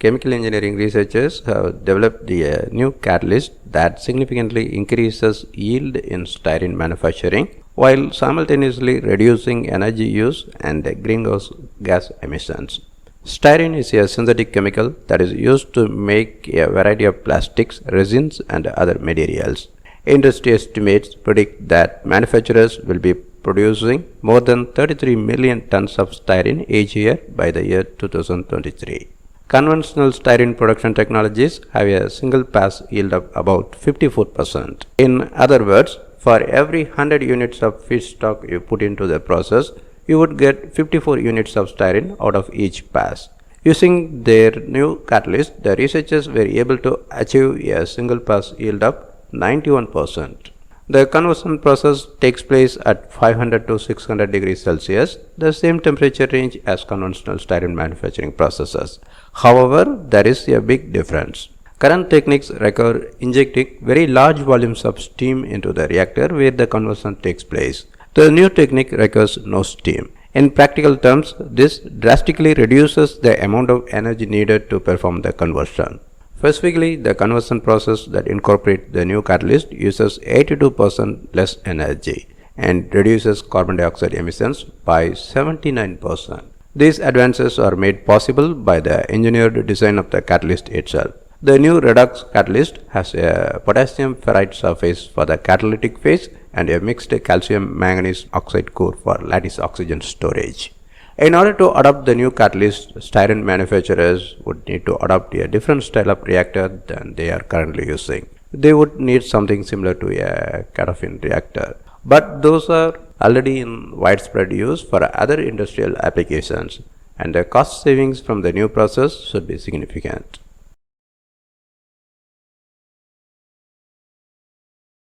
chemical engineering researchers have developed a new catalyst that significantly increases yield in styrene manufacturing while simultaneously reducing energy use and greenhouse gas emissions. Styrene is a synthetic chemical that is used to make a variety of plastics, resins, and other materials. Industry estimates predict that manufacturers will be producing more than 33 million tons of styrene each year by the year 2023. Conventional styrene production technologies have a single pass yield of about 54%. In other words, for every 100 units of feedstock you put into the process, you would get 54 units of styrene out of each pass. Using their new catalyst, the researchers were able to achieve a single pass yield of 91%. The conversion process takes place at 500 to 600 degrees Celsius, the same temperature range as conventional styrene manufacturing processes. However, there is a big difference. Current techniques require injecting very large volumes of steam into the reactor where the conversion takes place. The new technique requires no steam. In practical terms, this drastically reduces the amount of energy needed to perform the conversion. Specifically, the conversion process that incorporates the new catalyst uses 82% less energy and reduces carbon dioxide emissions by 79%. These advances are made possible by the engineered design of the catalyst itself. The new redox catalyst has a potassium ferrite surface for the catalytic phase and a mixed calcium manganese oxide core for lattice oxygen storage. In order to adopt the new catalyst, styrene manufacturers would need to adopt a different style of reactor than they are currently using. They would need something similar to a CATOFIN reactor, but those are already in widespread use for other industrial applications, and the cost savings from the new process should be significant.